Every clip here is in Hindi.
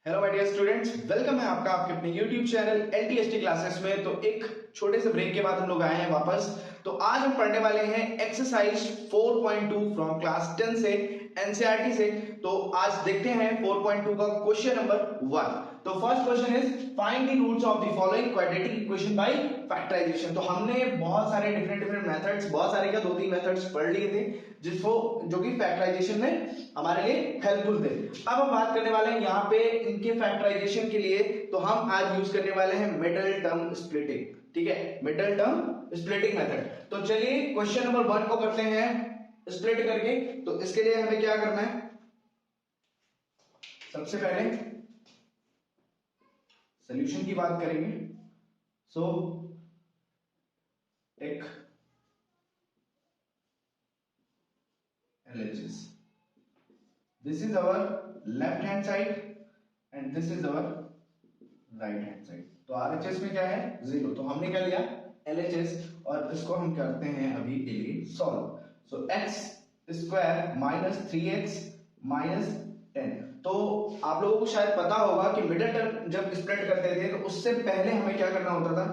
Hello my dear students, welcome है आपका आपके अपने यूट्यूब चैनल LTST क्लासेस में। तो एक छोटे से ब्रेक के बाद हम लोग आए हैं वापस। तो आज हम पढ़ने वाले हैं एक्सरसाइज 4.2 फ्रॉम क्लास 10 से एनसीईआरटी से। तो आज देखते हैं 4.2 का क्वेश्चन नंबर 1। तो first question is find the roots of the following quadratic equation by factorisation. तो हमने बहुत सारे डिफरेंट मेथड्स, बहुत सारे क्या 2-3 मेथड्स पढ़ लिए थे जिसको जो कि फैक्टराइजेशन में हमारे लिए हेल्पफुल थे। अब हम बात करने वाले हैं यहाँ पे इनके फैक्टराइजेशन के लिए। तो हम आज यूज करने वाले हैं मिडल टर्म स्प्लिटिंग। ठीक है, मिडल टर्म स्प्लिटिंग मेथड। तो चलिए क्वेश्चन नंबर 1 को करते हैं स्प्लिट करके। तो इसके लिए हमें क्या करना है, सबसे पहले सॉल्यूशन की बात करेंगे। So take LHS. This is our left hand side and this is our right hand side. तो RHS में क्या है 0, तो हमने क्या लिया LHS और इसको हम करते हैं अभी के लिए सॉल्व। सो x square minus 3x minus 10। तो आप लोगों को शायद पता होगा कि मिडिल टर्म जब स्प्लिट करते थे तो उससे पहले हमें क्या करना होता था,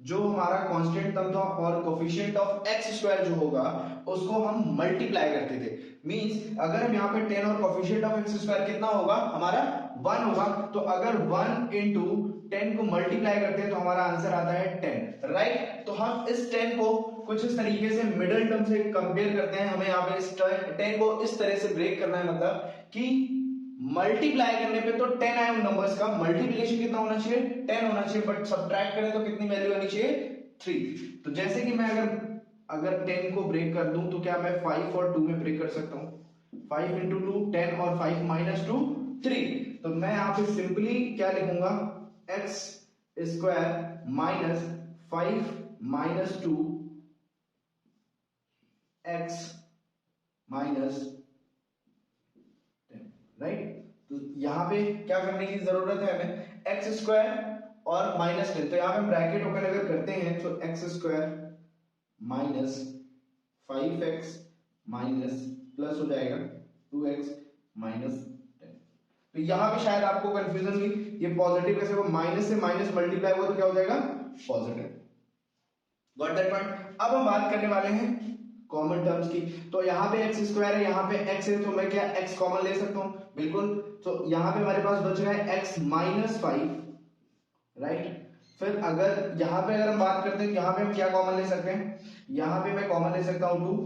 जो हमारा कांस्टेंट टर्म था और कोफिशिएंट ऑफ x स्क्वायर जो होगा उसको हम मल्टीप्लाई करते थे। मींस अगर हम यहाँ पे 10 और कोफिशिएंट ऑफ x स्क्वायर कितना होगा हमारा 1 होगा। तो अगर 1 इंटू 10 को मल्टीप्लाई करते हैं तो हमारा आंसर आता है 10, राइट। तो हम इस 10 को कुछ इस तरीके से मिडिल टर्म से कंपेयर करते हैं। हमें यहाँ पे इस 10 को इस तरह से ब्रेक करना है, मतलब कि मल्टीप्लाई करने पे तो 10 आए उन नंबर्स का, मल्टीप्लिकेशन कितना होना चाहिए 10 होना चाहिए, बट सब्ट्रैक्ट करें तो कितनी वैल्यू आनी चाहिए 3। तो जैसे कि मैं अगर 10 को ब्रेक कर दूं तो क्या मैं 5 और 2 में ब्रेक कर सकता हूं। 5 इंटू 2 10 और 5 माइनस 2 3। तो मैं यहां पे सिंपली क्या लिखूंगा, x square minus 5 minus 2 x minus 10, right. तो यहां पे क्या करने की जरूरत है हमें, एक्स स्क्वायर और माइनस 10। तो यहां पे ब्रैकेट ओपन अगर करते हैं तो x square minus 5x minus plus हो जाएगा 2x माइनस 10। तो यहां पे शायद आपको कंफ्यूजन हुई, ये पॉजिटिव कैसे हो, माइनस से माइनस मल्टीप्लाई हुआ तो क्या हो जाएगा पॉजिटिव। Got that point. अब हम बात करने वाले हैं कॉमन टर्म्स की। तो यहाँ पे एक्स स्क्वायर है, यहाँ पे एक्स है, तो मैं क्या एक्स कॉमन ले सकता हूं, बिल्कुल। तो यहाँ पे हमारे पास बच रहा है एक्स माइनस 5, राइट। फिर अगर यहाँ पे अगर हम बात करते हैं तो यहाँ पे हम क्या कॉमन ले सकते हैं, यहाँ पे मैं कॉमन ले सकता हूं 2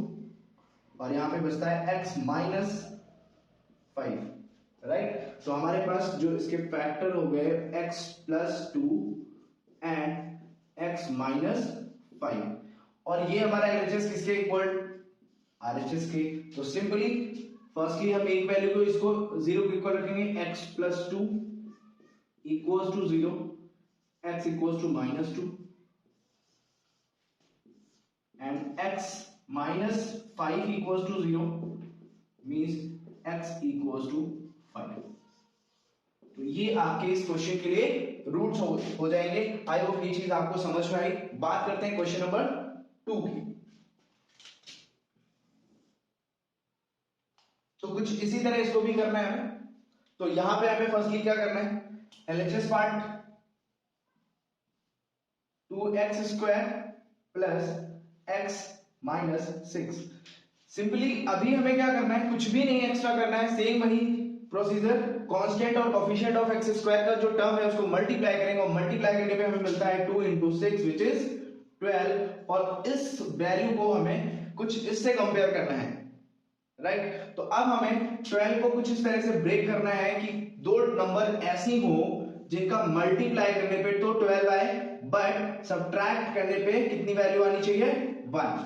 और यहाँ पे बचता है x माइनस 5, राइट। तो हमारे पास जो इसके फैक्टर हो गए x plus 2 and x minus 5, और ये हमारा LHS किसके इक्वल, RHS के। तो सिंपली फर्स्टली हम एक वैल्यू को इसको 0 के इक्वल रखेंगे, x plus 2 equals to 0, x equals to minus 2 and x minus 5 equals to 0 means x equals to 5। तो ये आपके इस क्वेश्चन के लिए रूट्स हो जाएंगे। आई होप ये चीज आपको समझ में आई। बात करते हैं क्वेश्चन नंबर 2 की। तो कुछ इसी तरह इसको भी करना है हमें। तो यहां पे हमें फर्स्टली क्या करना है, LHS part 2x square plus x minus 6। Simply अभी हमें क्या करना है, कुछ भी नहीं एक्स्ट्रा करना है, सेम वही प्रोसीजर। कांस्टेंट और कोफिशिएंट ऑफ x स्क्वायर का जो टर्म है उसको मल्टीप्लाई करेंगे और मल्टीप्लाई करने पे हमें मिलता है 2 इंटू 6 विच इज 12। और इस वैल्यू को हमें कुछ इससे कंपेयर करना है, राइट। तो अब हमें 12 को कुछ इस तरह से ब्रेक करना है कि दो नंबर ऐसी हो जिनका मल्टीप्लाई करने पे तो 12 आए, बट सब्ट्रैक्ट करने पे कितनी वैल्यू आनी चाहिए 1।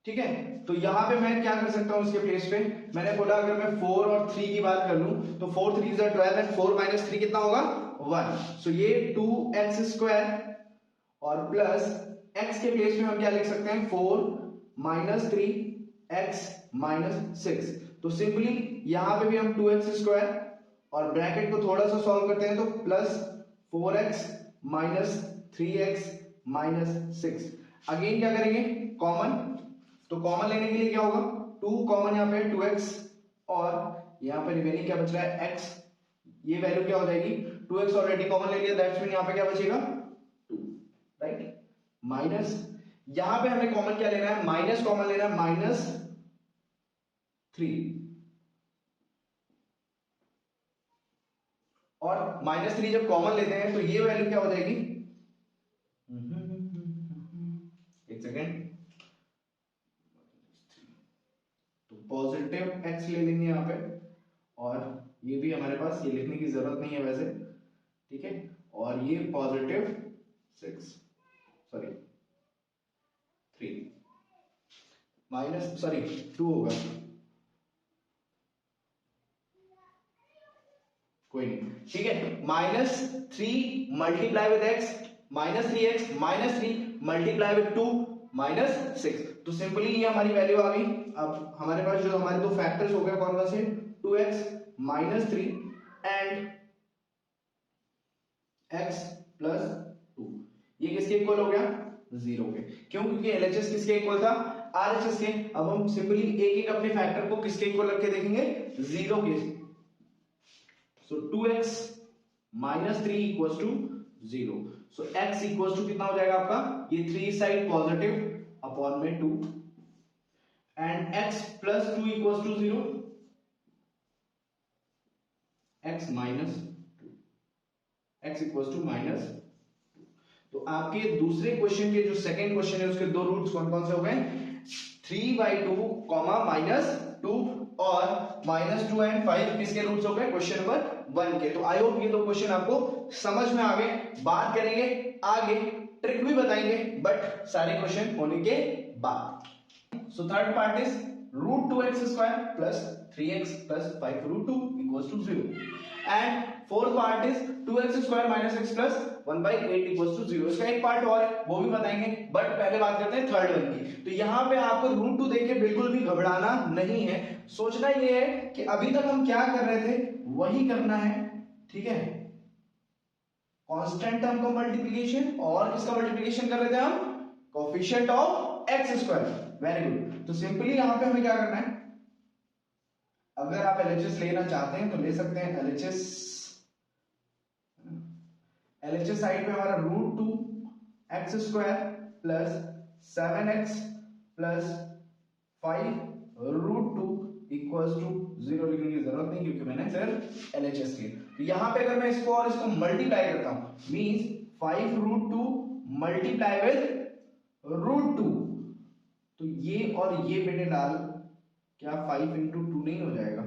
ठीक है, तो यहां पे मैं क्या कर सकता हूं, उसके प्लेस पे मैंने बोला अगर मैं 4 और 3 की बात कर लूं तो 4 3 12 एंड 4 माइनस 3 कितना होगा 1। सो ये 2x स्क्वायर और प्लस x के प्लेस में हम क्या लिख सकते हैं 4 माइनस 3 x माइनस 6। तो सिंपली यहां पे भी हम 2x स्क्वायर और ब्रैकेट को थोड़ा सा सॉल्व करते हैं तो plus 4x minus 3x minus 6। Again क्या करेंगे कॉमन, तो कॉमन लेने के लिए क्या होगा 2 कॉमन, यहाँ पे 2x और यहाँ पे रिमेनिंग क्या बच रहा है x ये वैल्यू क्या हो जाएगी 2x ऑलरेडी कॉमन ले लिया, दैट्स मीन यहाँ पे क्या बचेगा 2, राइट। माइनस यहां पे हमें कॉमन क्या लेना है, माइनस कॉमन लेना है, -3 और -3 जब कॉमन लेते हैं तो ये वैल्यू क्या हो जाएगी, एक सेकेंड, तो पॉजिटिव x ले लेंगे यहाँ पे, और ये भी हमारे पास ये लिखने की जरूरत नहीं है वैसे, ठीक है, और ये पॉजिटिव 3 -2 होगा, कोई नहीं, ठीक है, -3 multiply with x, -3x -3 multiply with 2 -6, तो सिंपली ये हमारी वैल्यू आ गई। अब हमारे पास जो हमारे दो फैक्टर्स हो गए कौन कौन से, 2x -3 एंड x +2, ये किसके इक्वल हो गया, 0 के, क्यों, क्योंकि LHS किसके इक्वल था, RHS के। अब हम सिंपली एक एक अपने फैक्टर को किसके इक्वल रख के देखेंगे, 0 के, so 2x -3 equals to 0, so x equals to कितना हो जाएगा आपका, ये 3 साइड पॉजिटिव अपॉन में 2 and x +2 equals to 0, x -2, x equals to -2। तो आपके दूसरे क्वेश्चन के जो सेकंड क्वेश्चन है उसके दो रूट्स कौन कौन से हो गए, 3/2 -2 और -2 एंड 5 किसके रूट्स हो गए, क्वेश्चन नंबर 1 के। तो आई होप ये दो क्वेश्चन आपको समझ में आ गए। बात करेंगे आगे, ट्रिक भी बताएंगे बट सारे क्वेश्चन होने के बाद। So third part is √2x² plus 3x plus 5√2 equals to 0 and fourth part is 2x² minus x plus 1/8 equals to 0। इसका एक पार्ट और है वो भी बताएंगे, बट पहले बात करते हैं थर्ड वन की। तो यहाँ पे आपको √2 देख के बिल्कुल भी घबराना नहीं है, सोचना ये है कि अभी तक हम क्या कर रहे थे वही करना है, ठीक है, कांस्टेंट टर्म का मल्टीप्लिकेशन, और किसका मल्टीप्लिकेशन कर रहे थे हम, coefficient of x²। Very good. तो सिंपली यहां पे हमें क्या करना है, अगर आप LHS लेना चाहते हैं तो ले सकते हैं, LHS साइड पे हमारा √2x² plus 7x plus 5√2 equals to 0 लिखने की जरूरत नहीं क्योंकि मैंने सिर्फ LHS लिया। तो यहां पे अगर मैं इसको और इसको मल्टीप्लाई करता हूं मींस 5√2 मल्टीप्लाई विद √2, तो ये और ये बेटे डाल क्या 5 × 2 नहीं हो जाएगा,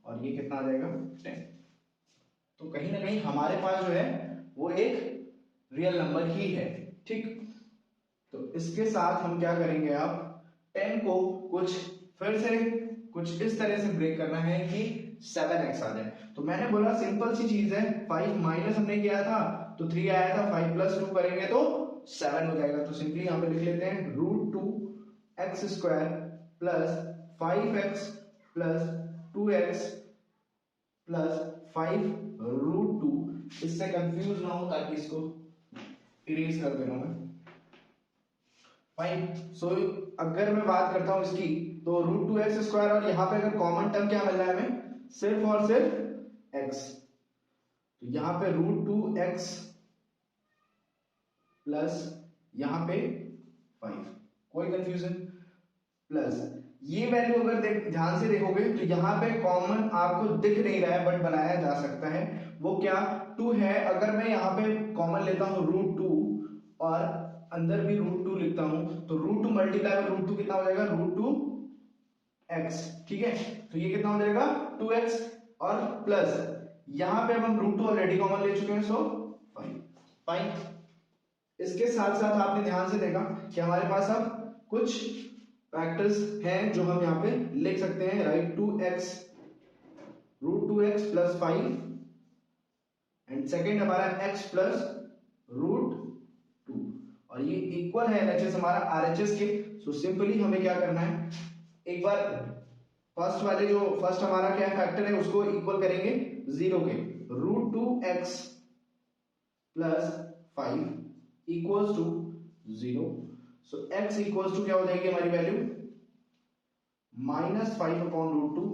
और ये कितना आ जाएगा 10। तो कहीं ना कहीं हमारे पास जो है वो एक रियल नंबर ही है, ठीक। तो इसके साथ हम क्या करेंगे, आप 10 को कुछ फिर से कुछ इस तरह से ब्रेक करना है कि 7x आ जाए। तो मैंने बोला सिंपल सी चीज है, 5 माइनस हमने किया था तो 3 आया था, 5 + 2 करेंगे तो 7 हो जाएगा। तो सिंपली यहां पे लिख लेते हैं √2x² plus 5x plus 2x plus 5√2। इससे कंफ्यूज ना हो ताकि इसको इरेज कर दे रहा हूं मैं। फाइन। सो अगर मैं बात करता हूं इसकी तो √2x² और यहां पे अगर कॉमन टर्म क्या मिल रहा है हमें, सिर्फ और सिर्फ x, तो यहां पे √2x प्लस यहां पे 5, कोई कंफ्यूजन, प्लस ये वैल्यू अगर ध्यान से देखोगे तो यहां पे कॉमन आपको दिख नहीं रहा है बट बनाया जा सकता है, वो क्या 2 है। अगर मैं यहां पे कॉमन लेता हूं √2 और अंदर भी √2 लिखता हूं तो √2 मल्टीप्लाई में √2 कितना हो जाएगा, √2x, ठीक है। तो ये कितना हो जाएगा 2x और प्लस यहां पे हम √2 ऑलरेडी कॉमन ले चुके हैं, सो 5। इसके साथ साथ आपने ध्यान से देखा कि हमारे पास अब कुछ फैक्टर्स हैं जो हम यहाँ पे लिख सकते हैं, right, √2x plus 5 and second हमारा x प्लस √2 और ये इक्वल है LHS हमारा RHS के। सो सिंपली हमें क्या करना है, एक बार फर्स्ट वाले जो फर्स्ट हमारा क्या फैक्टर है उसको इक्वल करेंगे 0 के, √2x plus 5 equals to 0। So x equals to क्या हो जाएगी हमारी वैल्यू, -5/√2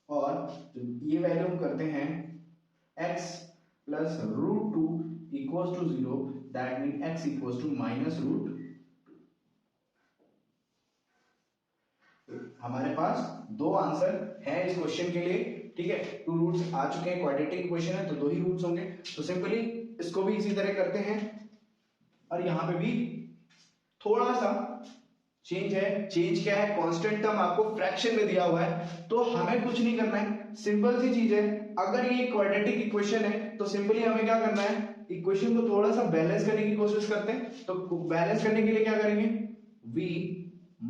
और ये वैल्यू हम करते हैं x plus root two equals to 0, that mean x equals to minus root. हमारे पास दो आंसर है इस क्वेश्चन के लिए, ठीक है। टू रूट्स आ चुके हैं, क्वाड्रेटिक इक्वेशन है तो दो ही रूट्स होंगे, तो सिंपली इसको भी इसी तरह करते हैं। और यहां पे भी थोड़ा सा चेंज है। चेंज क्या है, कांस्टेंट टर्म आपको फ्रैक्शन में दिया हुआ है, तो हमें कुछ नहीं करना है, सिंपल सी चीज है। अगर ये क्वाड्रेटिक इक्वेशन है तो सिंपली हमें क्या करना है, इक्वेशन को थोड़ा सा बैलेंस करने की कोशिश करते हैं। तो बैलेंस करने के लिए क्या करेंगे, v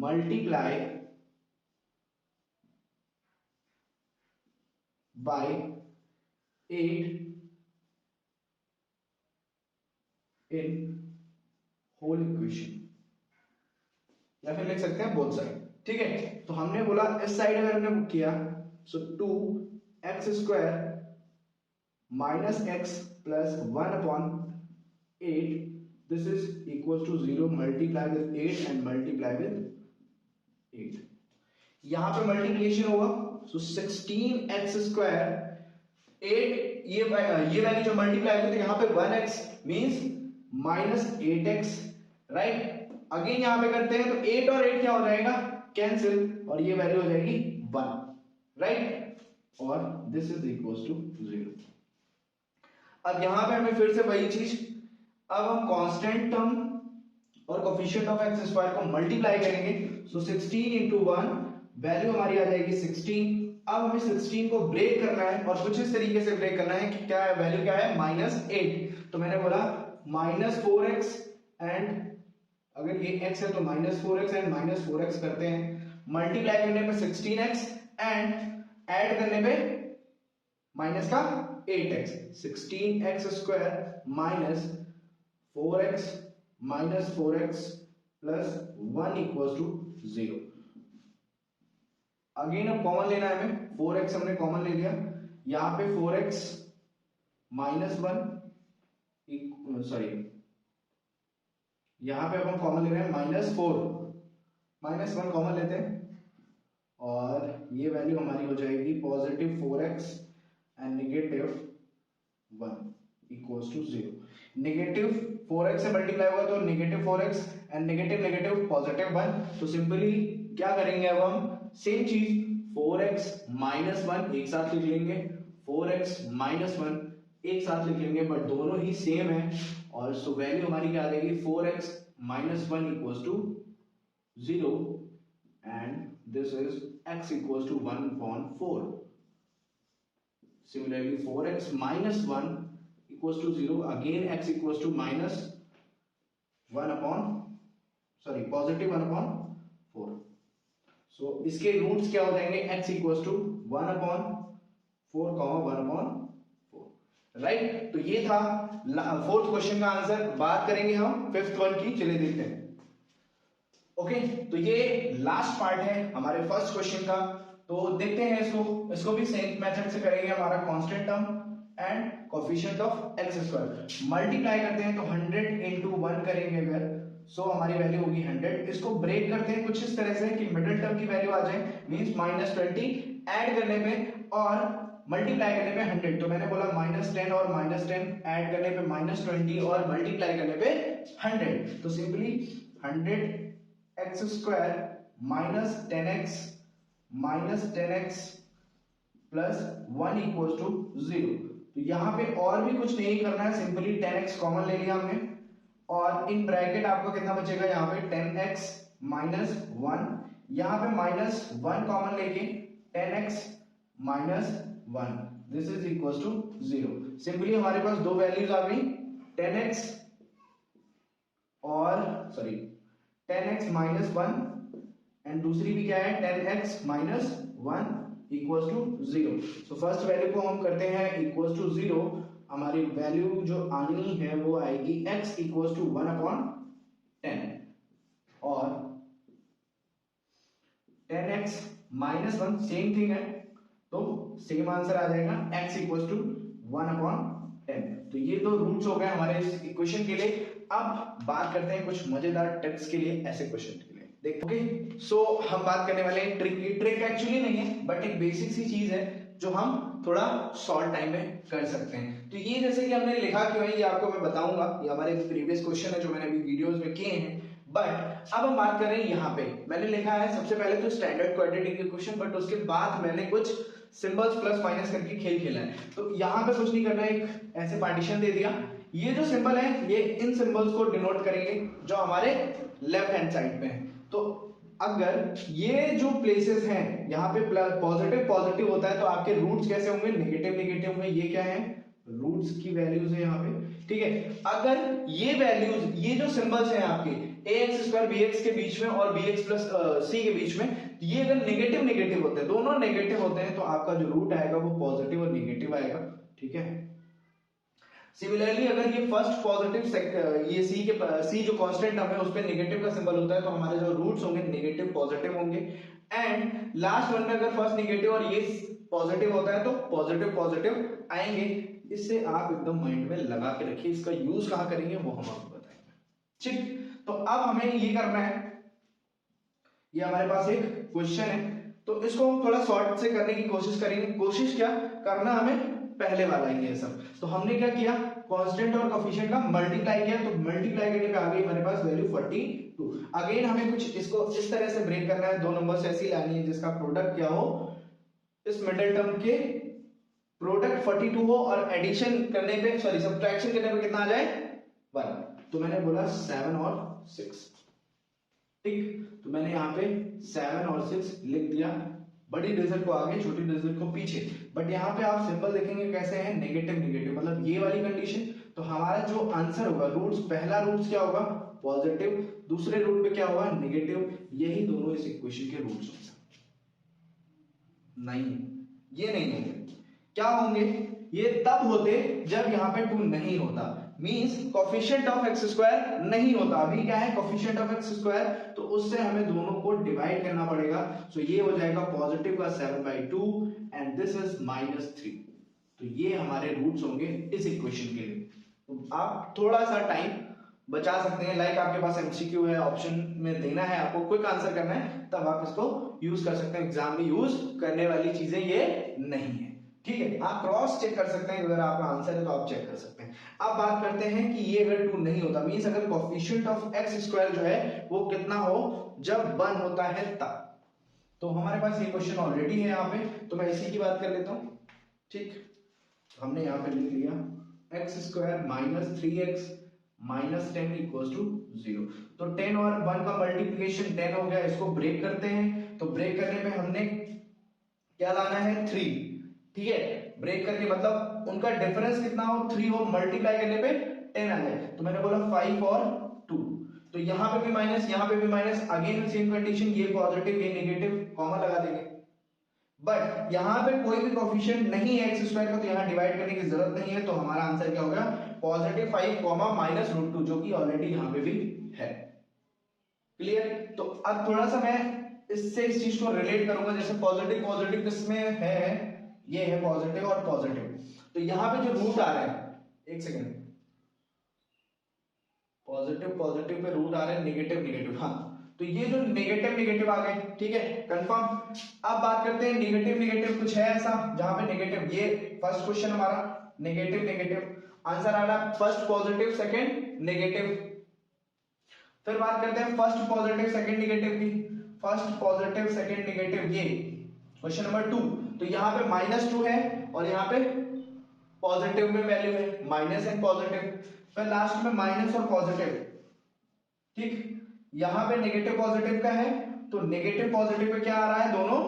multiply by 8 in whole equation, या फिर लिख सकते हैं बोथ साइड, ठीक है। तो हमने बोला इस साइड अगर हमने किया so 2x square minus x plus 1/8, this is equal to 0, multiply with 8 and multiply with 8। यहां पे मल्टीप्लिकेशन होगा, सो 16x स्क्वायर 8, ये वैल्यू जो मल्टीप्लाई होगी तो यहां पे 1x means minus 8x, right. Again यहां पे करते हैं तो 8 और 8 क्या हो जाएगा, कैंसिल, और ये वैल्यू हो जाएगी 1, राइट। और दिस इज इक्वल टू 0। अब यहां पे हमें फिर से वही चीज, अब हम कांस्टेंट टर्म और कोफिशिएंट ऑफ एक्स स्क्वायर को मल्टीप्लाई करेंगे, सो 16 इंटू 1 वैल्यू हमारी आ जाएगी 16। अब हमें 16 को ब्रेक करना है, और कुछ इस तरीके से ब्रेक करना है कि क्या है, वैल्यू क्या है, -8। तो मैंने बोला -4x, एंड अगर ये x है तो -4x एंड -4x करते हैं, मल्टीप्लाई करने पे 16x एंड ऐड करने पे माइनस का 8x, 16x square minus 4x minus 4x plus 1 equals to 0। Again अब कॉमन लेना है हमें, 4x हमने कॉमन ले लिया, यहां पे 4x माइनस 1, सॉरी यहां पे अब हम कॉमन ले रहे हैं -4, -1 कॉमन लेते हैं, और ये वैल्यू हमारी हो जाएगी positive 4x and negative 1 equals to 0। Negative 4x से मल्टीप्लाई होगा तो negative 4x and negative negative positive 1। तो सिंपली क्या करेंगे, अब हम सेम चीज 4x माइनस 1 एक साथ लिख लेंगे, 4x माइनस 1 एक साथ लिख लेंगे, बट दोनों ही सेम है, और सो वैल्यू हमारी क्या आ जाएगी, 4x minus 1 equals to 0 and this is x equals to 1/4। Similarly 4x minus 1 equals to 0, again x equals to positive 1/4। so इसके रूट्स क्या हो जाएंगे, x equals to 1/4, 1/4, राइट। तो ये था फोर्थ क्वेश्चन का आंसर। बात करेंगे हम फिफ्थ वन की, चलिए देखते हैं। ओके, तो ये लास्ट पार्ट है हमारे फर्स्ट क्वेश्चन का, तो देखते हैं इसको भी सेम मेथड से करेंगे। हमारा constant term and coefficient of x square multiply करते हैं, तो 100 इंटू 1 करेंगे अगर, सो हमारी वैल्यू होगी 100। इसको ब्रेक करते हैं कुछ इस तरह से कि मिडिल टर्म की वैल्यू आ जाए, मींस -20 ऐड करने पे और मल्टीप्लाई करने पे 100। तो मैंने बोला -10 और -10 ऐड करने पे -20 और मल्टीप्लाई करने पे 100। तो simply 100x square minus 10x plus 1 equals to 0। तो यहां पे और भी कुछ नहीं करना है, सिंपली 10x कॉमन ले लिया हमने, और इन ब्रैकेट आपको कितना बचेगा, यहाँ पे 10x माइनस 1, यहाँ पे -1 कॉमन लेके 10x minus 1, this is equals to 0। Simply हमारे पास दो वैल्यूज आ गई, 10x माइनस 1 एंड दूसरी भी क्या है 10x minus 1 equals to 0। So first value को हम करते हैं इक्वल्स टू 0, हमारी वैल्यू जो आनी है वो आएगी x इक्वल्स टू 1/10, और 10x माइनस 1 सेम थिंग है, तो सेम आंसर आ जाएगा x इक्वल्स टू 1/10। तो ये दो रूट्स हो गए हमारे इस इक्वेशन के लिए। अब बात करते हैं कुछ मजेदार टिप्स के लिए ऐसे क्वेश्चन के लिए। ओके, सो हम बात करने वाले हैं ट्रिक की। ट्रिक एक्चुअली नहीं है बट एक बेसिक सी चीज है जो हम थोड़ा शॉर्ट टाइम में कर सकते हैं। तो ये जैसे कि हमने लिखा कि भाई ये आपको मैं बताऊंगा, ये हमारे प्रीवियस क्वेश्चन है जो मैंने अभी वीडियोस में किए हैं। बट अब हम बात कर रहे हैं यहाँ पे मैंने लिखा है सबसे पहले तो स्टैंडर्ड क्वाड्रेटिक इक्वेशन, बट उसके बाद मैंने कुछ सिंबल्स प्लस माइनस करके खेल खेला है। तो यहाँ पे कुछ नहीं करना है, एक ऐसे पार्टीशन दे दिया, ये जो सिंबल है ये इन सिंबल्स को डिनोट करेंगे जो हमारे लेफ्ट हैंड साइड पे है। तो अगर ये जो प्लेसेस हैं यहाँ पे पॉजिटिव पॉजिटिव होता है तो आपके रूट्स कैसे होंगे, नेगेटिव नेगेटिव होंगे। ये क्या है, रूट्स की वैल्यूज है यहाँ पे, ठीक है। अगर ये वैल्यूज, ये जो सिंबल्स हैं आपके ax² bx के बीच में और bx प्लस c के बीच में, ये अगर नेगेटिव नेगेटिव होते हैं, दोनों नेगेटिव होते हैं, तो आपका जो रूट आएगा वो पॉजिटिव और नेगेटिव आएगा, ठीक है। सिमिलरली अगर ये फर्स्ट पॉजिटिव, ये c जो कांस्टेंट टर्म है उस पे नेगेटिव का सिंबल होता है तो हमारे जो रूट्स होंगे नेगेटिव पॉजिटिव होंगे। एंड लास्ट वन में अगर फर्स्ट नेगेटिव और ये पॉजिटिव होता है तो पॉजिटिव पॉजिटिव आएंगे। इससे आप एकदम माइंड में लगा के रखिए, इसका यूज कहां करेंगे वो हम आपको बताएंगे, ठीक। तो अब हमें ये करना है, ये हमारे पास एक क्वेश्चन है तो इसको हम थोड़ा शॉर्ट से करने की कोशिश करेंगे। कोशिश क्या करना, हमें पहले वाला ही है सब। तो हमने क्या किया, कांस्टेंट और कोफिशिएंट का मल्टीप्लाई किया, तो मल्टीप्लाई करने पे आ गई हमारे पास वैल्यू 42। अगेन हमें कुछ इसको इस तरह से ब्रेक करना है, दो नंबर्स ऐसी लानी है जिसका प्रोडक्ट क्या हो, इस मिडिल टर्म के प्रोडक्ट 42 हो और एडिशन करने पे, सॉरी सब्ट्रैक्शन करने पे कितना आ जाए 1। तो मैंने बोला 7 और 6, ठीक। तो मैंने यहाँ पे 7 और 6 लिख दिया, बड़ी डिजिट को आगे छोटी डिजिट को पीछे। बट यहाँ पे आप सिंबल देखेंगे कैसे हैं, नेगेटिव नेगेटिव, मतलब ये वाली कंडीशन। तो हमारा जो आंसर होगा, रूट्स, पहला रूट्स क्या होगा पॉजिटिव, दूसरे रूट पे क्या होगा नेगेटिव, यही दोनों इस इक्वेशन के रूट्स होंगे। नहीं, ये नहीं होंगे। क्या होंगे, ये तब होते जब यहाँ पे 2 नहीं होता, मींस कोफिशिएंट ऑफ x² नहीं होता। अभी क्या है कोफिशिएंट ऑफ x², तो उससे हमें दोनों को डिवाइड करना पड़ेगा। सो ये हो जाएगा पॉजिटिव का 7/2 एंड दिस इज -3। तो ये हमारे रूट्स होंगे इस इक्वेशन के लिए। तो आप थोड़ा सा टाइम बचा सकते हैं, लाइक आपके पास एमसीक्यू है, ऑप्शन में देना है, आपको क्विक आंसर करना है, तब आप इसको यूज कर सकते हैं। एग्जाम में यूज करने वाली चीजें ये नहीं है, ठीक है। आप क्रॉस चेक कर सकते हैं, अगर आपका आंसर है तो आप चेक कर सकते हैं। अब बात करते हैं कि ये अगर 2 नहीं होता, मींस अगर कोफिशिएंट ऑफ x² जो है वो कितना हो, जब 1 होता है तब। तो हमारे पास ये क्वेश्चन ऑलरेडी है यहाँ पे, तो मैं इसी की बात कर लेता हूँ, ठीक। हमने यहाँ पे लिख लिया x² - 3x - 10 = 0। तो 10 और 1 का मल्टीप्लिकेशन 10 हो गया, इसको ब्रेक करते हैं। तो ब्रेक करने में हमने क्या लाना है 3, ठीक है। ब्रेक करके मतलब उनका डिफरेंस कितना हो 3 हो, मल्टीप्लाई करने पे 10 आ जाए। तो मैंने बोला 5 और 2, तो यहाँ पे भी माइनस, यहाँ पे भी माइनस, अगेन सेम कंडीशन, ये पॉजिटिव ये नेगेटिव, कॉमा लगा देंगे। बट यहाँ पे कोई भी कोफिशिएंट नहीं है x² का, तो यहाँ डिवाइड करने की जरूरत नहीं है। तो हमारा आंसर क्या होगा +5, -√2, जो कि ऑलरेडी यहाँ पे भी है। क्लियर। तो अब थोड़ा सा मैं इससे इस चीज को रिलेट करूंगा, जैसे पॉजिटिव पॉजिटिव किसमें है, ये है पॉजिटिव और पॉजिटिव। तो यहाँ पे जो रूट आ रहा है, एक second, positive positive pay root आ रहे हैं नेगेटिव नेगेटिव, हाँ। तो ये जो नेगेटिव नेगेटिव आ गए, ठीक है, कंफर्म। अब बात करते हैं नेगेटिव नेगेटिव, कुछ है ऐसा जहां पे नेगेटिव, ये फर्स्ट क्वेश्चन हमारा नेगेटिव नेगेटिव, आंसर आ रहा फर्स्ट पॉजिटिव सेकंड नेगेटिव। फिर बात करते हैं फर्स्ट पॉजिटिव सेकंड नेगेटिव की, फर्स्ट पॉजिटिव सेकंड नेगेटिव, ये क्वेश्चन नंबर 2। तो यहाँ पे -2 है और यहाँ पे पॉजिटिव में वैल्यू है माइनस एंड पॉजिटिव, फिर लास्ट में माइनस और पॉजिटिव, ठीक। यहाँ पे नेगेटिव पॉजिटिव का है, तो नेगेटिव पॉजिटिव पे क्या आ रहा है, दोनों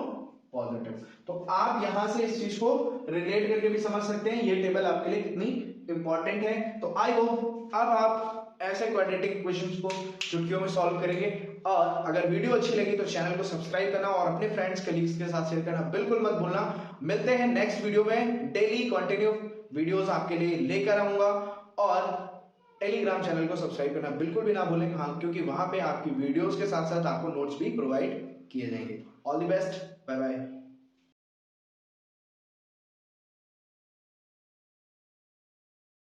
पॉजिटिव। तो आप यहां से इस चीज को रिलेट करके भी समझ सकते हैं ये टेबल आपके लिए कितनी इंपॉर्टेंट है। तो आई होप अब आप ऐसे क्वाड्रेटिक इक्वेशंस को चुटकियों में सॉल्व करेंगे। और अगर वीडियो अच्छी लगी तो चैनल को सब्सक्राइब करना और अपने फ्रेंड्स कलीग्स के साथ शेयर करना बिल्कुल मत भूलना। मिलते हैं नेक्स्ट वीडियो में, डेली कंटिन्यू वीडियोस आपके लिए लेकर आऊंगा। और टेलीग्राम चैनल को सब्सक्राइब करना बिल्कुल भी ना भूलें, हाँ, क्योंकि वहां पे आपकी वीडियोस के साथ साथ आपको नोट्स भी प्रोवाइड किए जाएंगे। All the best, bye bye.